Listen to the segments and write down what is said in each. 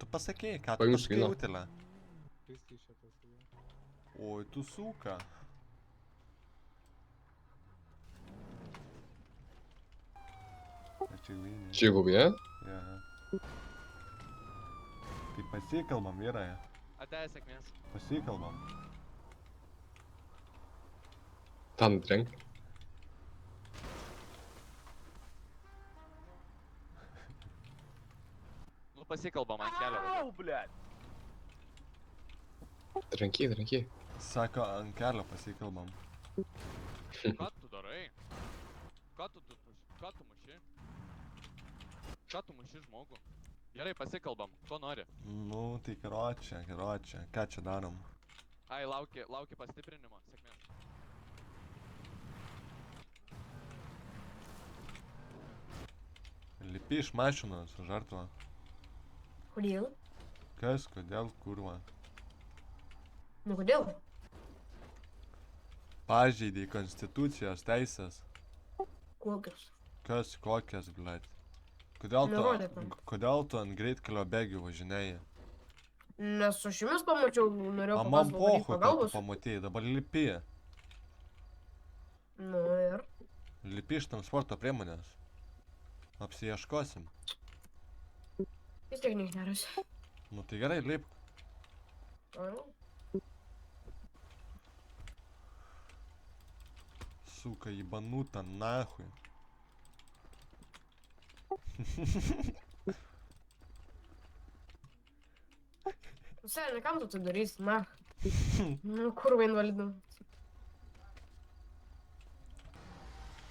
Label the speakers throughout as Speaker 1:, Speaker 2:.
Speaker 1: tu pasakėjai, ką tu
Speaker 2: Paimsiu
Speaker 1: pasakėjai
Speaker 2: vyno.
Speaker 1: Utelę? Oi, tu suka. Ačiūlynį.
Speaker 2: Čia gubė?
Speaker 1: Ja. Tai pasikalbam, vyrai.
Speaker 3: Ate sėkmės.
Speaker 1: Pasikalbam.
Speaker 2: Ten trenk.
Speaker 3: Nu pasikalbam ant kelio.
Speaker 4: Ау, блядь!
Speaker 2: Tranky.
Speaker 1: Sako, ant kelio pasikalbam.
Speaker 3: Ką tu darai? Ką tu muši? Ką tu muši žmogų? Gerai, pasikalbam. Ko nori?
Speaker 1: Nu, tai karočią. Ką čia darom?
Speaker 3: Ai, lauki pastiprinimo. Sėkmės.
Speaker 1: Lipi iš mašinos, žartva.
Speaker 5: Kodėl?
Speaker 1: Kas, kodėl, kurva?
Speaker 5: Nu kodėl?
Speaker 1: Pažeidei konstitucijos teisės.
Speaker 5: Kokios?
Speaker 1: Kas, kokias, blėt? Kodėl
Speaker 5: Nurodyk man.
Speaker 1: tu ant greitkelio bėgių važinėjai?
Speaker 5: Nes aš jumis pamačiau, norėjau
Speaker 1: O man
Speaker 5: papasakoti
Speaker 1: pohu, kad tu
Speaker 5: pagalbos.
Speaker 1: pamatėjai, dabar lipi.
Speaker 5: Nu ir?
Speaker 1: Lipi iš transporto priemonės. Apsiieškosim.
Speaker 5: Vis tiek negeras.
Speaker 1: Nu tai gerai, lipk. Сука, ебанута, нахуй.
Speaker 5: Seniai, kam tu tai darysi, na? Nu, kurva invalidu.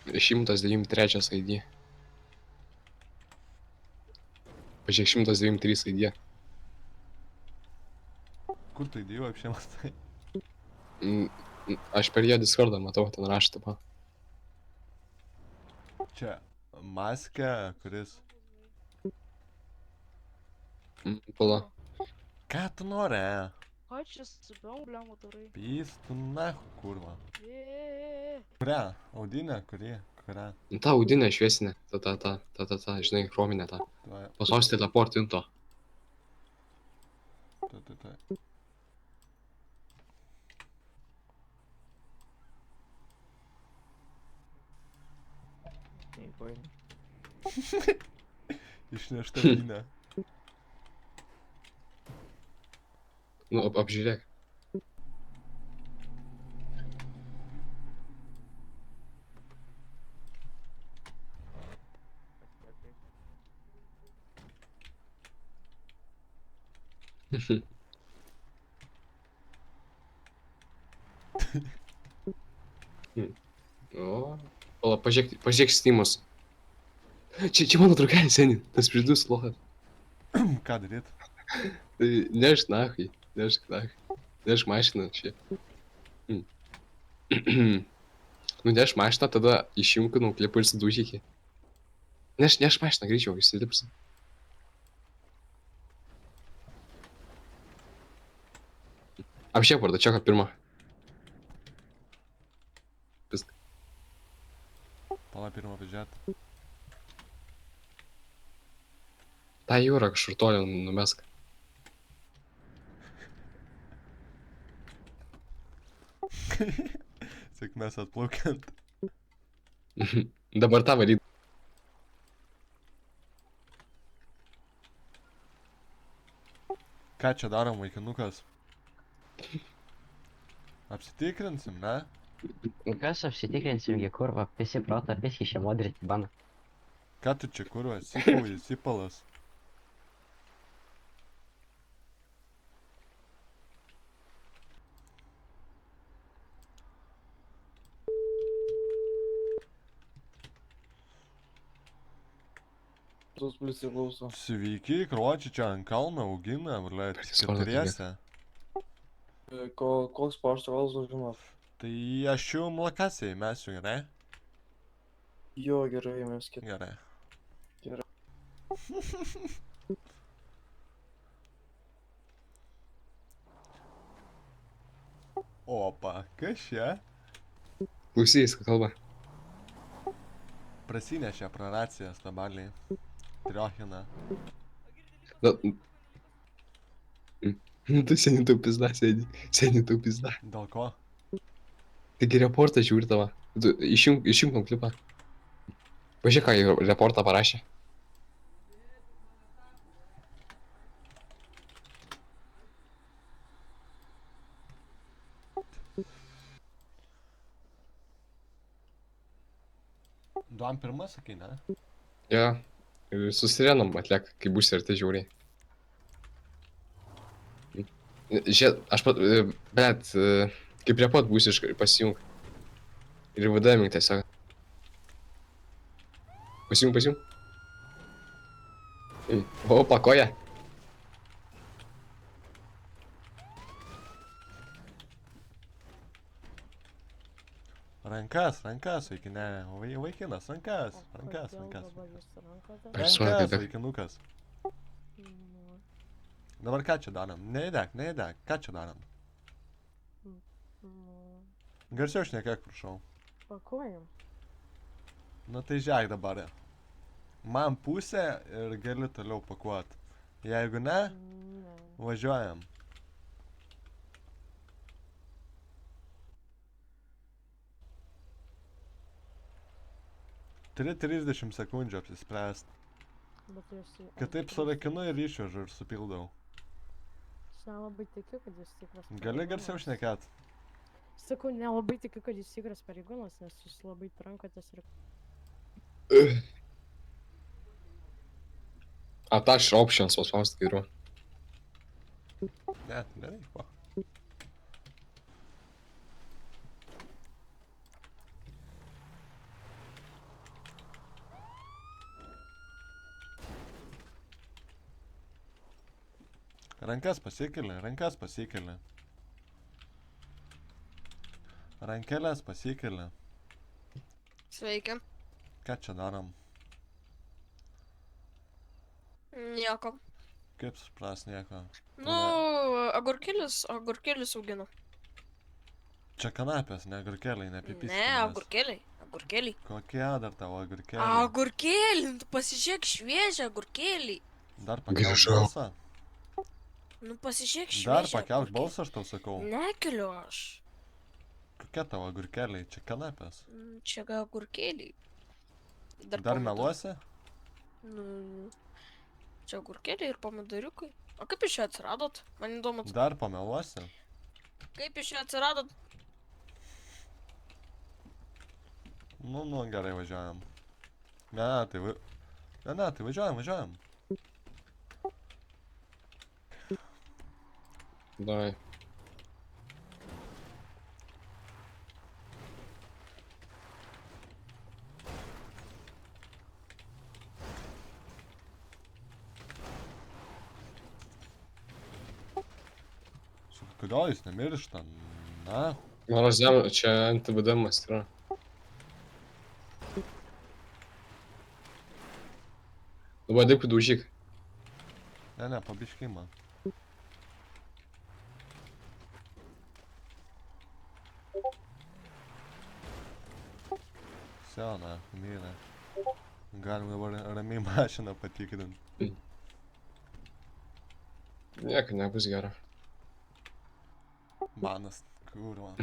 Speaker 2: 193 ID. Pažiūrėk, 193 ID.
Speaker 1: Kur tu įdėjau apšėmas tai?
Speaker 2: Aš per ją Discordą matau, ten rašo taip.
Speaker 1: Čia maskė, kuris...
Speaker 2: Pala.
Speaker 1: Ką tu nori,
Speaker 6: Ką čia susibiau, blemu, darai?
Speaker 1: Pys, tu nahu, kurva.
Speaker 6: Eee.
Speaker 1: Kurią? Audinę, kurią?
Speaker 2: Ta audinė šviesinė. Ta, žinai, chrominė ta. Pasos teleportinto.
Speaker 1: Tai. Išnešta audinę.
Speaker 2: Nu, apžiūrėk. O, pala, pažiūrėk Steamus. Čia mano draugelis, seniai, tas pridus lohat.
Speaker 1: Ką daryt?
Speaker 2: Tai nešk nahui, nešk mašiną čia. Nu, nešk mašiną, tada išjunk nuo klipų ir sidūžykį. Nešk mašiną, greičiau, išsilipsi. Apšiek vardą, čia ką pirmą. Viską.
Speaker 1: Pala pirmą pažiūrėt.
Speaker 2: Ta jūra kažkur toli numesk.
Speaker 1: Sėkmės atplaukiant.
Speaker 2: Dabar tą varyt.
Speaker 1: Ką čia darom, vaikinukas? Apsitikrinsim, ne?
Speaker 7: Kas apsitikrinsim, gi kurva, visi proto, visi šie modriti bana.
Speaker 1: Ką tu čia kurva, sipauji, sipalas? Sveiki, kročiai čia ant kalno augina, blėt, keturiese.
Speaker 8: Koks paštas užimas?
Speaker 1: Tai aš jum lakasiai mesiu, gerai?
Speaker 8: Jo, gerai, mes kitą.
Speaker 1: Gerai.
Speaker 8: Gerai.
Speaker 1: Opa, kas čia?
Speaker 2: Klausys, ką kalba.
Speaker 1: Prasinešė praracijas tabaliai. Triochina.
Speaker 2: Nu, tu seniai tau pizda sėdi. Seniai tau pizda.
Speaker 1: Dėl ko?
Speaker 2: Taigi reportą žiūri tavo. Tu išjunk nuo klipą. Pažiūrėk, ką jie reportą parašė.
Speaker 1: Duom pirmą, sakai, ne?
Speaker 2: Jo. Ir su sirenom atliek, kai bus arti žiūri. Žiūrėk, aš pat, bet, kaip prie pat būsi pasijung. Ir vadavimink tiesiog. Pasijung. O, pakoja.
Speaker 1: Rankas, vaikinė. Vaikinas, rankas.
Speaker 2: Aš suprantu,
Speaker 1: Rankas,
Speaker 2: kad-
Speaker 1: vaikinukas. Dabar ką čia darom? Neįdek. Ką čia darom? Garsiau šnekėk, prašau.
Speaker 5: Pakuojam.
Speaker 1: Nu tai žiūrėk dabar. Man pusė ir gali toliau pakuot. Jeigu ne,
Speaker 5: Ne.
Speaker 1: važiuojam. Turi 30 sekundžių apsispręst.
Speaker 5: Bet tai aš...
Speaker 1: Kitaip surakinu ir išvežu ir supildau.
Speaker 5: Aš nelabai tikiu, kad jis tikras
Speaker 1: Gali garsiau šnekėt.
Speaker 5: Sakau, nelabai tikiu, kad jis tikras pareigūnas, nes jūs labai trankotės ir...
Speaker 2: Attach options paspaust kairiu.
Speaker 1: Ne, nereik po. Rankas pasikeli. Rankelės pasikeli.
Speaker 4: Sveiki.
Speaker 1: Ką čia darom?
Speaker 4: Nieko.
Speaker 1: Kaip supras nieko?
Speaker 4: Nu, agurkėlis auginu.
Speaker 1: Čia kanapės, ne agurkėliai, ne pipis.
Speaker 4: Ne, agurkėliai.
Speaker 1: Kokie dar tavo agurkėliai?
Speaker 4: Agurkėlį, tu pasižiūrėk šviežią agurkėlį.
Speaker 1: Dar pakelk
Speaker 2: Grįžau.
Speaker 1: balsą.
Speaker 4: Nu pasižiūrėk šviežią.
Speaker 1: Dar pakelk balsą, aš tau sakau.
Speaker 4: Nekeliu aš.
Speaker 1: Kokie tavo agurkėliai? Čia kanapės.
Speaker 4: Čia gal agurkėliai.
Speaker 1: Dar
Speaker 4: pomidor-
Speaker 1: meluosi?
Speaker 4: Nu, čia agurkėliai ir pomidoriukai. O kaip iš čia atsiradot? Man įdomu,
Speaker 1: Dar pameluosi?
Speaker 4: kaip iš čia atsiradot?
Speaker 1: Nu, gerai, važiuojam. Ne, tai važiuojam.
Speaker 2: Davai.
Speaker 1: Kodėl jis nemiršta? Na,
Speaker 2: Mano žemė, čia NTBD'mas yra. Dabar dėk pridaužyk.
Speaker 1: ne, pabiškimą. Sena, mylė. Galim dabar ramiai mašiną patikrint.
Speaker 2: Nieko nebus gero.
Speaker 1: Banas, kurva.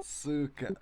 Speaker 1: Suka.